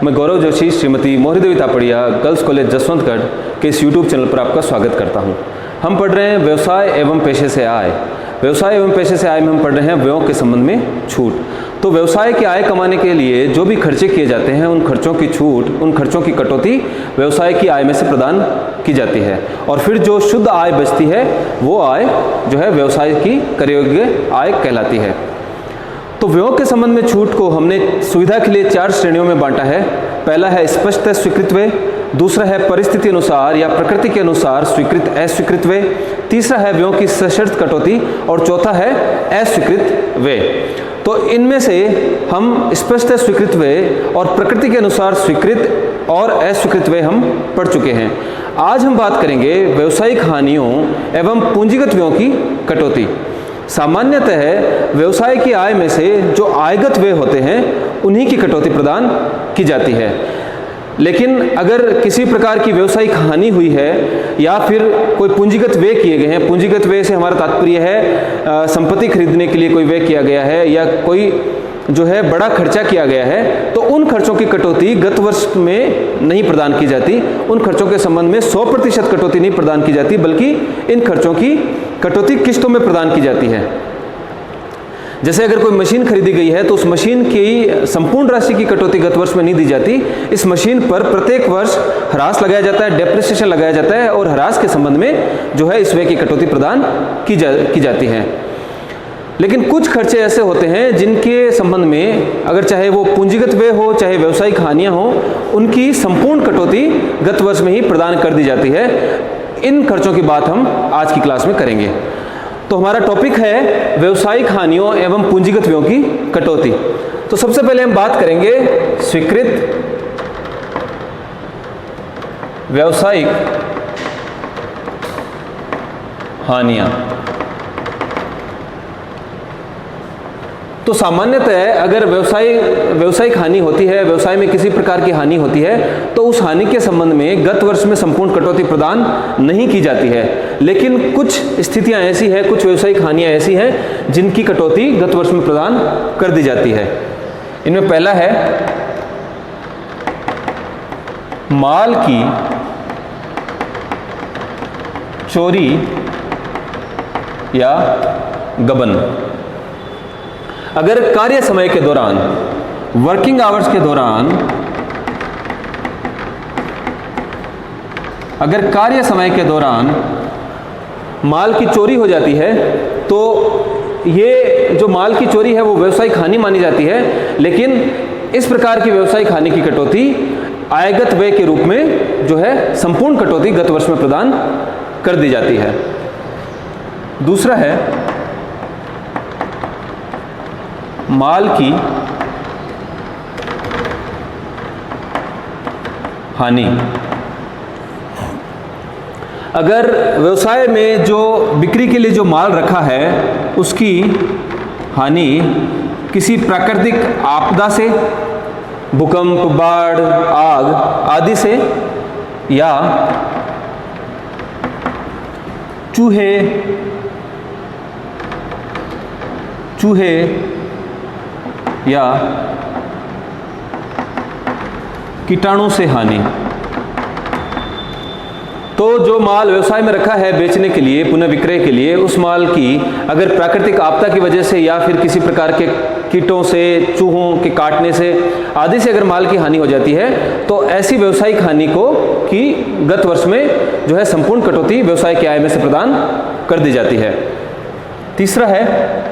मैं गौरव जोशी श्रीमती मोहरी देवी Tapadia girls college Jaswantgarh के इस यूट्यूब चैनल पर आपका स्वागत करता हूं। हम पढ़ रहे हैं व्यवसाय एवं पेशे से आय। व्यवसाय एवं पेशे से आय में हम पढ़ रहे हैं व्ययों के संबंध में छूट। तो व्यवसाय की आय कमाने के लिए जो भी खर्चे किए जाते हैं उन खर्चों की छूट, उन खर्चों की कटौती व्यवसाय की आय में से प्रदान की जाती है और फिर जो शुद्ध आय बचती है वो आय जो है व्यवसाय की क्रय योग्य आय कहलाती है। तो व्ययों के संबंध में छूट को हमने सुविधा के लिए 4 श्रेणियों में बांटा है। पहला है स्पष्ट स्वीकृत व्यय, दूसरा है परिस्थिति अनुसार या प्रकृति के अनुसार स्वीकृत अस्वीकृत व्यय, तीसरा है व्ययों की सशर्त कटौती और चौथा है अस्वीकृत व्यय। तो इनमें से हम स्पष्ट स्वीकृत व्यय और प्रकृति के अनुसार स्वीकृत और अस्वीकृत व्यय हम पढ़ चुके हैं। आज हम बात करेंगे व्यावसायिक हानियों एवं पूंजीगत व्ययों की कटौती। सामान्यतः व्यवसाय की आय में से जो आयगत व्यय होते हैं उन्हीं की कटौती प्रदान की जाती है। लेकिन अगर किसी प्रकार की व्यावसायिक हानि हुई है या फिर कोई पूंजीगत व्यय किए गए हैं, पूंजीगत व्यय से हमारा तात्पर्य है संपत्ति खरीदने के लिए कोई व्यय किया गया है या कोई जो है बड़ा खर्चा किया गया है, तो उन खर्चों की कटौती गत वर्ष में नहीं प्रदान की जाती। उन खर्चों के संबंध में 100% कटौती नहीं प्रदान की जाती, बल्कि इन खर्चों की कटौती किस्तों में प्रदान की जाती है। जैसे अगर कोई मशीन खरीदी गई है तो उस मशीन की संपूर्ण राशि की कटौती गत वर्ष में नहीं दी जाती। इस मशीन पर प्रत्येक वर्ष ह्रास लगाया जाता है, डेप्रिसिएशन लगाया जाता है और ह्रास के संबंध में जो है इस व्यय की कटौती प्रदान की जाती है। लेकिन कुछ खर्चे ऐसे होते हैं जिनके संबंध में अगर चाहे वो पूंजीगत व्यय हो चाहे व्यावसायिक हानियां हो, उनकी संपूर्ण कटौती गत वर्ष में ही प्रदान कर दी जाती है। इन खर्चों की बात हम आज की क्लास में करेंगे। तो हमारा टॉपिक है व्यावसायिक हानियों एवं पूंजीगत व्ययों की कटौती। तो सबसे पहले हम बात करेंगे स्वीकृत व्यावसायिक हानियां। तो सामान्यतः अगर व्यावसायिक हानि होती है, व्यवसाय में किसी प्रकार की हानि होती है, तो उस हानि के संबंध में गत वर्ष में संपूर्ण कटौती प्रदान नहीं की जाती है। लेकिन कुछ स्थितियां ऐसी हैं, कुछ व्यावसायिक हानियां ऐसी हैं जिनकी कटौती गत वर्ष में प्रदान कर दी जाती है। इनमें पहला है माल की चोरी या गबन। अगर कार्य समय के दौरान, वर्किंग आवर्स के दौरान, अगर कार्य समय के दौरान माल की चोरी हो जाती है तो ये जो माल की चोरी है वो व्यावसायिक हानि मानी जाती है। लेकिन इस प्रकार की व्यावसायिक हानि की कटौती आयगत व्यय के रूप में जो है संपूर्ण कटौती गत वर्ष में प्रदान कर दी जाती है। दूसरा है माल की हानि। अगर व्यवसाय में जो बिक्री के लिए जो माल रखा है उसकी हानि किसी प्राकृतिक आपदा से, भूकंप, बाढ़, आग आदि से या चूहे या कीटाणु से हानि। तो जो माल व्यवसाय में रखा है बेचने के लिए, पुनः विक्रय के लिए, उस माल की अगर प्राकृतिक आपदा की वजह से या फिर किसी प्रकार के कीटों से, चूहों के काटने से आदि से अगर माल की हानि हो जाती है तो ऐसी व्यावसायिक हानि को की गत वर्ष में जो है संपूर्ण कटौती व्यवसाय की आय में से प्रदान कर दी जाती है। तीसरा है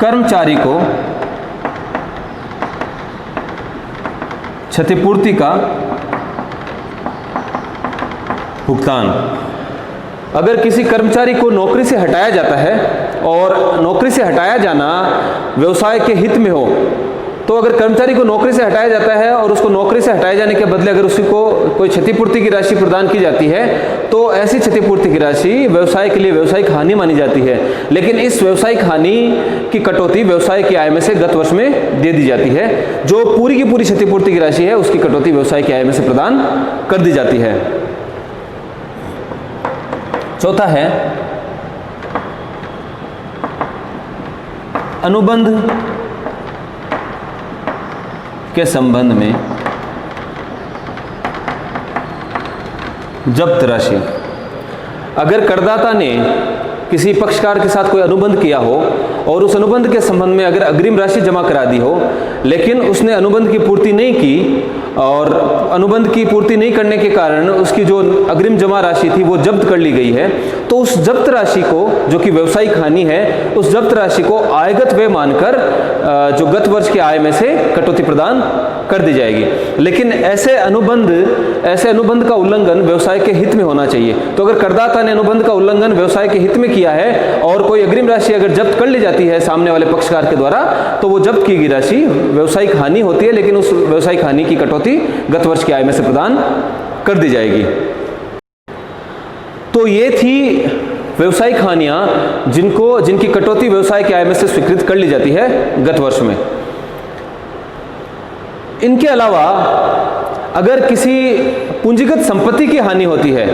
कर्मचारी को क्षतिपूर्ति का भुगतान। अगर किसी कर्मचारी को नौकरी से हटाया जाता है और नौकरी से हटाया जाना व्यवसाय के हित में हो, तो अगर कर्मचारी को नौकरी से हटाया जाता है और उसको नौकरी से हटाए जाने के बदले अगर उसी को कोई क्षतिपूर्ति की राशि प्रदान की जाती है तो ऐसी क्षतिपूर्ति की राशि व्यवसाय के लिए व्यावसायिक हानि मानी जाती है। लेकिन इस व्यावसायिक हानि की कटौती व्यवसाय की आय में से गत वर्ष में दे दी जाती है। जो पूरी की पूरी क्षतिपूर्ति की राशि है उसकी कटौती व्यवसाय की आय में से प्रदान कर दी जाती है। चौथा है अनुबंध के संबंध में जब्त राशि। अगर करदाता ने किसी पक्षकार के साथ कोई अनुबंध किया हो और उस अनुबंध के संबंध में अगर अग्रिम राशि जमा करा दी हो, लेकिन उसने अनुबंध की पूर्ति नहीं की और अनुबंध की पूर्ति नहीं करने के कारण उसकी जो अग्रिम जमा राशि थी वो जब्त कर ली गई है, तो उस जब्त राशि को, जो कि व्यावसायिक हानि है, उस जब्त राशि को आयगत व्यय मानकर जो गत वर्ष की आय में से कटौती प्रदान कर दी जाएगी। लेकिन ऐसे अनुबंध का उल्लंघन व्यवसाय के हित में होना चाहिए। तो अगर करदाता ने अनुबंध का उल्लंघन व्यवसाय के हित में किया है और कोई अग्रिम राशि अगर जब्त कर ली जाती है सामने वाले पक्षकार के द्वारा, तो वो जब्त की गई राशि व्यवसायिक हानि होती है, लेकिन उस व्यवसायिक हानि की कटौती गत वर्ष की आय में से प्रदान कर दी जाएगी। तो ये थी व्यवसायिक हानियां जिनकी कटौती व्यवसाय की आय में से स्वीकृत कर ली जाती है गत वर्ष में। इनके अलावा अगर किसी पूंजीगत संपत्ति की हानि होती है,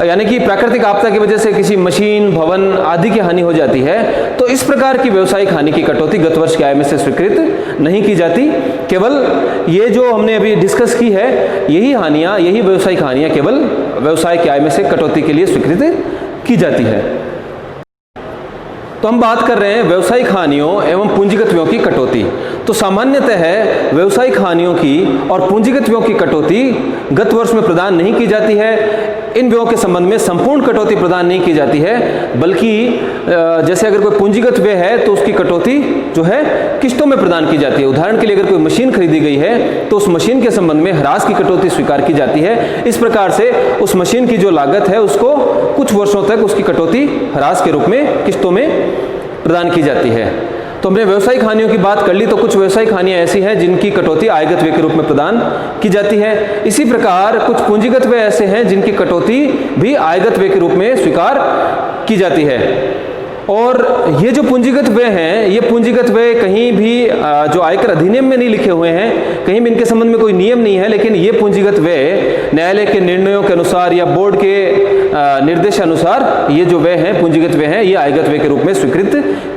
यानी कि प्राकृतिक आपदा की वजह से किसी मशीन, भवन आदि की हानि हो जाती है, तो इस प्रकार की व्यवसायिक हानि की कटौती गत वर्ष की आय में से स्वीकृत नहीं की जाती। केवल ये जो हमने अभी डिस्कस की है, यही व्यवसायिक हानियां केवल व्यवसाय की आय में से कटौती के लिए स्वीकृत की जाती है। तो हम बात कर रहे हैं व्यवसायिक हानियों एवं पूंजीगत व्ययों की कटौती। तो सामान्यतः व्यवसायिक हानियों की और पूंजीगत व्ययों की कटौती गत वर्ष में प्रदान नहीं की जाती है। इन व्ययों के संबंध में संपूर्ण कटौती प्रदान नहीं की जाती है, बल्कि जैसे अगर कोई पूंजीगत व्यय है तो उसकी कटौती जो है किस्तों में प्रदान की जाती है। उदाहरण के लिए अगर कोई मशीन खरीदी गई है तो उस मशीन के संबंध में ह्रास की कटौती स्वीकार की जाती है। इस प्रकार से उस मशीन की जो लागत है उसको कुछ वर्षों तक उसकी कटौती ह्रास के रूप में किस्तों में प्रदान की जाती है। तो हमने व्यवसायिक हानियों की बात कर ली, तो कुछ व्यवसायिक हानियां ऐसी हैं जिनकी कटौती आयगत व्यय के रूप में प्रदान की जाती है। इसी प्रकार कुछ पूंजीगत व्यय ऐसे हैं जिनकी कटौती भी आयगत व्यय के रूप में स्वीकार की जाती है। और ये जो पूंजीगत व्यय हैं, ये पूंजीगत व्यय कहीं भी जो आयकर अधिनियम में नहीं लिखे हुए हैं, कहीं भी इनके संबंध में कोई नियम नहीं है, लेकिन ये पूंजीगत व्यय न्यायालय के निर्णयों के अनुसार या बोर्ड के निर्देशानुसार ये जो व्यय हैं, पूंजीगत व्यय हैं, ये आयगत व्यय के रूप में स्वीकृत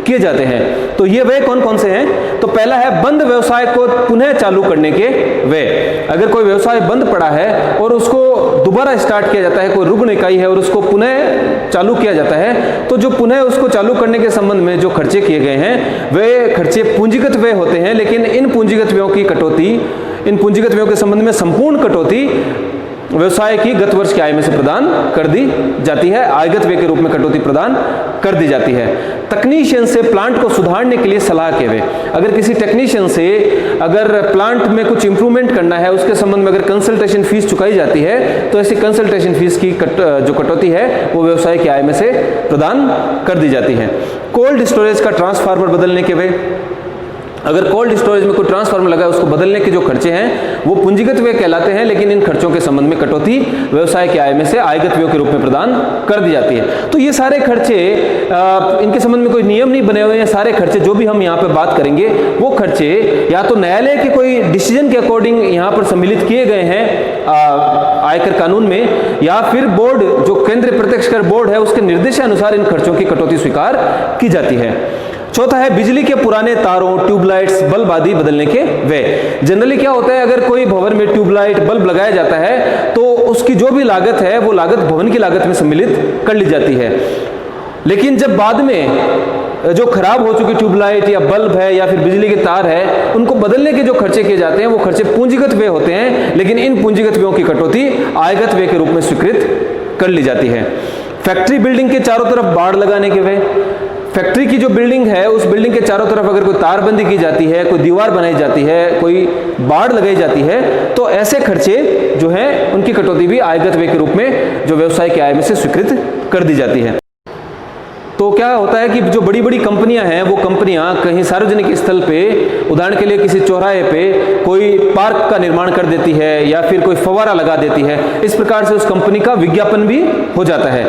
किए जाते हैं। तो ये व्यय कौन कौन से हैं? तो पहला है बंद व्यवसाय को पुनः चालू करने के व्यय। अगर कोई व्यवसाय बंद पड़ा है और उसको दोबारा स्टार्ट किया जाता है, कोई रुग्ण इकाई है और उसको पुनः चालू किया जाता है, तो जो पुनः उसको चालू करने के संबंध में जो खर्चे किए गए हैं वे खर्चे पूंजीगत व्यय होते हैं। लेकिन इन पूंजीगत व्ययों की कटौती, इन पूंजीगत व्ययों के संबंध में संपूर्ण कटौती व्यवसाय की गत वर्ष की आय में से प्रदान कर दी जाती है, आयगत व्यय के रूप में कटौती प्रदान कर दी जाती है। टेक्नीशियन से प्लांट को सुधारने के लिए सलाह के व्यय। अगर किसी टेक्नीशियन से अगर प्लांट में कुछ इंप्रूवमेंट करना है, उसके संबंध में अगर कंसल्टेशन फीस चुकाई जाती है, तो ऐसी कंसल्टेशन फीस की जो कटौती है वो व्यवसाय की आय में से प्रदान कर दी जाती है। कोल्ड स्टोरेज का ट्रांसफार्मर बदलने के व्यय। अगर कोल्ड स्टोरेज में कोई ट्रांसफार्मर लगा है, उसको बदलने के जो खर्चे हैं वो पूंजीगत व्यय कहलाते हैं, लेकिन इन खर्चों के संबंध में कटौती व्यवसाय की आय में से आयगत व्यय के रूप में प्रदान कर दी जाती है। तो ये सारे खर्चे, इनके संबंध में कोई नियम नहीं बने हुए हैं। सारे खर्चे जो भी हम यहाँ पे बात करेंगे वो खर्चे या तो न्यायालय के कोई डिसीजन के अकॉर्डिंग यहाँ पर सम्मिलित किए गए हैं आयकर कानून में, या फिर बोर्ड, जो केंद्रीय प्रत्यक्ष कर बोर्ड है, उसके निर्देशानुसार इन खर्चों की कटौती स्वीकार की जाती है। चौथा है बिजली के पुराने तारों, ट्यूबलाइट्स, बल्ब आदि बदलने के व्यय। जनरली क्या होता है, अगर कोई भवन में ट्यूबलाइट, बल्ब लगाया जाता है तो उसकी जो भी लागत है वो लागत भवन की लागत में सम्मिलित कर ली जाती है। लेकिन जब बाद में जो खराब हो चुकी ट्यूबलाइट या बल्ब है या फिर बिजली के तार है, उनको बदलने के जो खर्चे किए जाते हैं वो खर्चे पूंजीगत व्यय होते हैं, लेकिन इन पूंजीगत व्ययों की कटौती आयगत व्यय के रूप में स्वीकृत कर ली जाती है। फैक्ट्री बिल्डिंग के चारों तरफ बाड़ लगाने के व्यय। फैक्ट्री की जो बिल्डिंग है, उस बिल्डिंग के चारों तरफ अगर कोई तारबंदी की जाती है, कोई दीवार बनाई जाती है, कोई बाड़ लगाई जाती है, तो ऐसे खर्चे जो हैं उनकी कटौती भी आयगत व्यय के रूप में जो व्यवसाय की आय में से स्वीकृत कर दी जाती है। तो क्या होता है कि जो बड़ी बड़ी कंपनियां हैं, वो कंपनियां कहीं सार्वजनिक स्थल पे, उदाहरण के लिए किसी चौराहे पे कोई पार्क का निर्माण कर देती है या फिर कोई फव्वारा लगा देती है। इस प्रकार से उस कंपनी का विज्ञापन भी हो जाता है।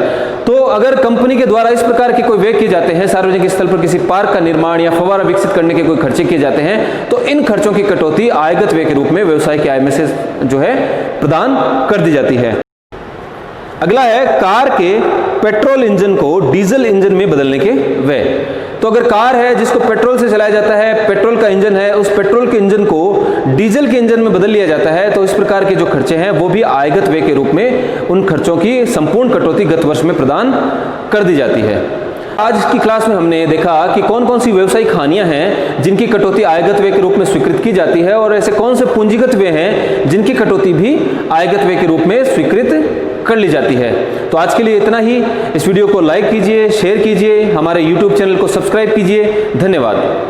तो अगर कंपनी के द्वारा इस प्रकार के कोई व्यय किए जाते हैं, सार्वजनिक स्थल पर किसी पार्क का निर्माण या फव्वारा विकसित करने के कोई खर्चे किए जाते हैं, तो इन खर्चों की कटौती आयगत व्यय के रूप में व्यवसाय की आय में से जो है प्रदान कर दी जाती है। अगला है कार के पेट्रोल इंजन को डीजल इंजन में बदलने के व्यय। तो अगर कार है जिसको पेट्रोल से चलाया जाता है, पेट्रोल का इंजन है, उस पेट्रोल के इंजन को डीजल के इंजन में बदल लिया जाता है, तो इस प्रकार के जो खर्चे हैं वो भी आयगत व्यय के रूप में उन खर्चों की संपूर्ण कटौती गत वर्ष में प्रदान कर दी जाती है। आज की क्लास में हमने देखा कि कौन कौन सी व्यावसायिक हानियां हैं जिनकी कटौती आयगत व्यय के रूप में स्वीकृत की जाती है, और ऐसे कौन से पूंजीगत व्यय हैं जिनकी कटौती भी आयगत व्यय के रूप में स्वीकृत कर ली जाती है। तो आज के लिए इतना ही। इस वीडियो को लाइक कीजिए, शेयर कीजिए, हमारे YouTube चैनल को सब्सक्राइब कीजिए। धन्यवाद।